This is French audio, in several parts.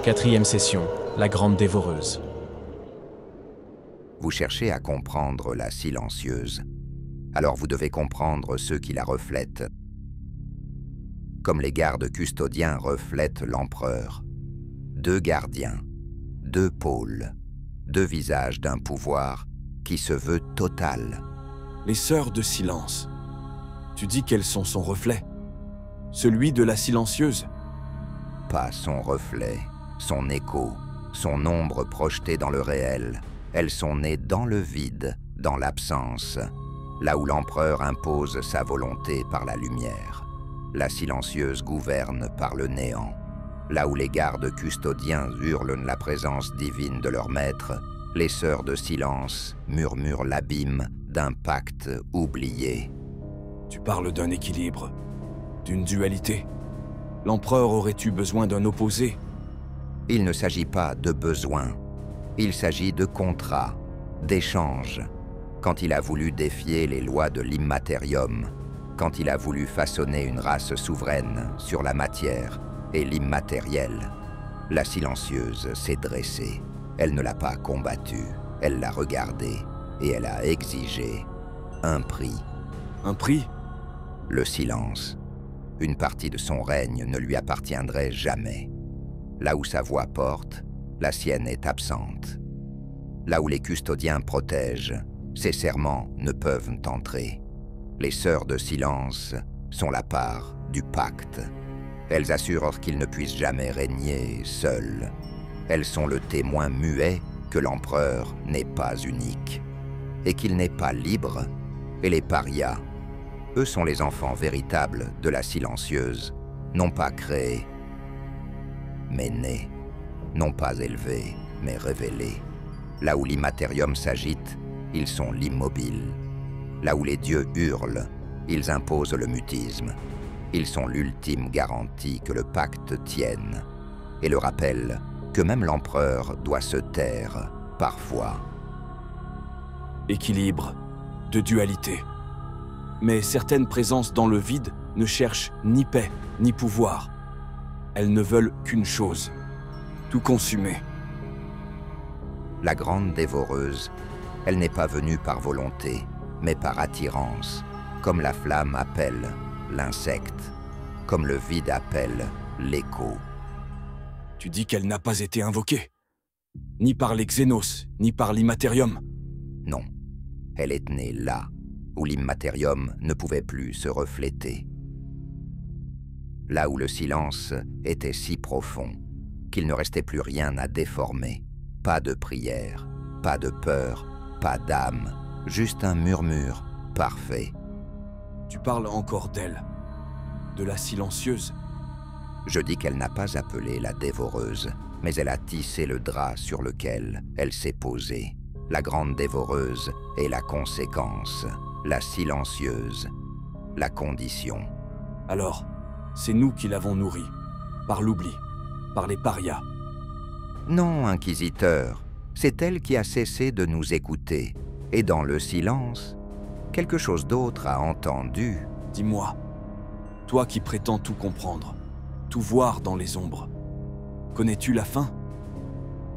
Quatrième session, la Grande Dévoreuse. Vous cherchez à comprendre la silencieuse. Alors vous devez comprendre ceux qui la reflètent. Comme les gardes custodiens reflètent l'empereur. Deux gardiens, deux pôles, deux visages d'un pouvoir qui se veut total. Les sœurs de silence. Tu dis qu'elles sont son reflet. Celui de la silencieuse. Pas son reflet, son écho, son ombre projetée dans le réel. Elles sont nées dans le vide, dans l'absence, là où l'empereur impose sa volonté par la lumière. La silencieuse gouverne par le néant. Là où les gardes custodiens hurlent la présence divine de leur maître, les sœurs de silence murmurent l'abîme d'un pacte oublié. Tu parles d'un équilibre, d'une dualité. L'empereur aurait eu besoin d'un opposé. Il ne s'agit pas de besoin. Il s'agit de contrat, d'échange. Quand il a voulu défier les lois de l'immatérium, quand il a voulu façonner une race souveraine sur la matière et l'immatériel, la silencieuse s'est dressée. Elle ne l'a pas combattu, elle l'a regardé et elle a exigé un prix. Un prix? Le silence. Une partie de son règne ne lui appartiendrait jamais. Là où sa voix porte, la sienne est absente. Là où les custodiens protègent, ses serments ne peuvent entrer. Les sœurs de silence sont la part du pacte. Elles assurent qu'il ne puisse jamais régner seul. Elles sont le témoin muet que l'empereur n'est pas unique et qu'il n'est pas libre. Et les parias, eux sont les enfants véritables de la silencieuse, non pas créés, mais nés, non pas élevés, mais révélés. Là où l'immatérium s'agite, ils sont l'immobile. Là où les dieux hurlent, ils imposent le mutisme. Ils sont l'ultime garantie que le pacte tienne et le rappel que même l'empereur doit se taire parfois. Équilibre, de dualité. Mais certaines présences dans le vide ne cherchent ni paix, ni pouvoir. Elles ne veulent qu'une chose, tout consumer. La grande dévoreuse, elle n'est pas venue par volonté, mais par attirance, comme la flamme appelle l'insecte, comme le vide appelle l'écho. Tu dis qu'elle n'a pas été invoquée, ni par les Xénos, ni par l'immatérium. Non, elle est née là, où l'immatérium ne pouvait plus se refléter. Là où le silence était si profond qu'il ne restait plus rien à déformer. Pas de prière, pas de peur, pas d'âme, juste un murmure parfait. Tu parles encore d'elle, de la silencieuse. Je dis qu'elle n'a pas appelé la dévoreuse, mais elle a tissé le drap sur lequel elle s'est posée. La grande dévoreuse est la conséquence, la silencieuse, la condition. Alors, c'est nous qui l'avons nourrie, par l'oubli, par les parias. Non, inquisiteur, c'est elle qui a cessé de nous écouter. Et dans le silence, quelque chose d'autre a entendu. Dis-moi, toi qui prétends tout comprendre, tout voir dans les ombres, connais-tu la fin?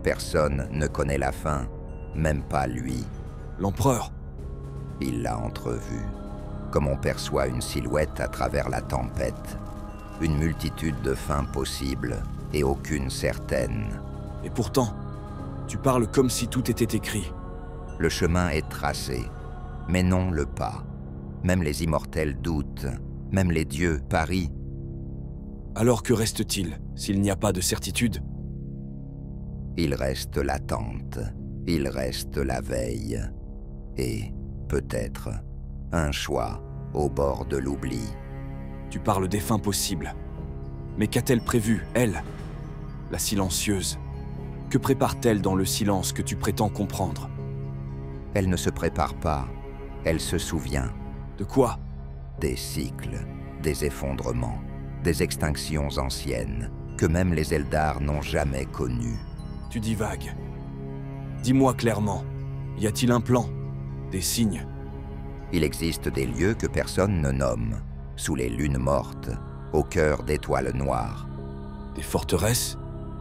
Personne ne connaît la fin, même pas lui. L'empereur? Il l'a entrevue, comme on perçoit une silhouette à travers la tempête. Une multitude de fins possibles et aucune certaine. Et pourtant, tu parles comme si tout était écrit. Le chemin est tracé, mais non le pas. Même les immortels doutent, même les dieux parient. Alors que reste-t-il s'il n'y a pas de certitude? Il reste l'attente, il reste la veille, et peut-être un choix au bord de l'oubli. Tu parles des fins possibles. Mais qu'a-t-elle prévu, elle, la silencieuse? Que prépare-t-elle dans le silence que tu prétends comprendre? Elle ne se prépare pas, elle se souvient. De quoi? Des cycles, des effondrements, des extinctions anciennes que même les Eldar n'ont jamais connues. Tu divagues. Dis-moi clairement, y a-t-il un plan? Des signes? Il existe des lieux que personne ne nomme, sous les lunes mortes, au cœur d'étoiles noires. Des forteresses?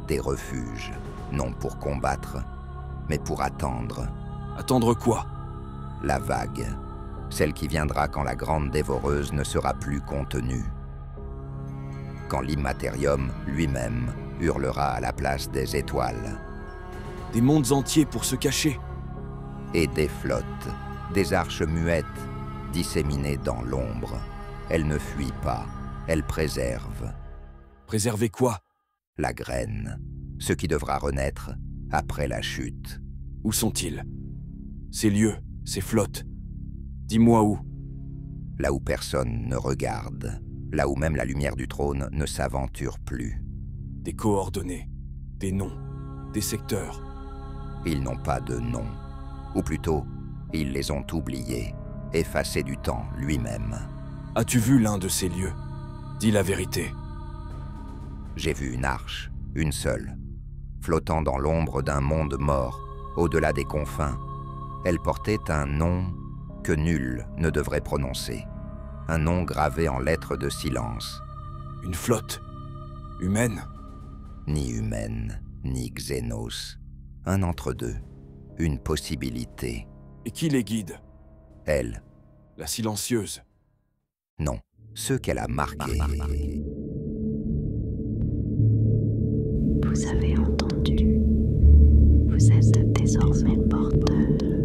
Des refuges, non pour combattre, mais pour attendre. Attendre quoi? La vague, celle qui viendra quand la grande dévoreuse ne sera plus contenue. Quand l'immatérium lui-même hurlera à la place des étoiles. Des mondes entiers pour se cacher. Et des flottes, des arches muettes, disséminées dans l'ombre. Elles ne fuient pas, elles préservent. Préserver quoi? La graine, ce qui devra renaître après la chute. Où sont-ils? Ces lieux, ces flottes. Dis-moi où. Là où personne ne regarde, là où même la lumière du trône ne s'aventure plus. Des coordonnées, des noms, des secteurs. Ils n'ont pas de nom. Ou plutôt, ils les ont oubliés, effacés du temps lui-même. As-tu vu l'un de ces lieux? Dis la vérité. J'ai vu une arche, une seule, flottant dans l'ombre d'un monde mort, au-delà des confins. Elle portait un nom que nul ne devrait prononcer. Un nom gravé en lettres de silence. Une flotte? Humaine? Ni humaine, ni Xénos. Un entre-deux. Une possibilité. Et qui les guide? Elle. La silencieuse. Non, ceux qu'elle a marqués. Vous avez entendu. Vous êtes désormais porteur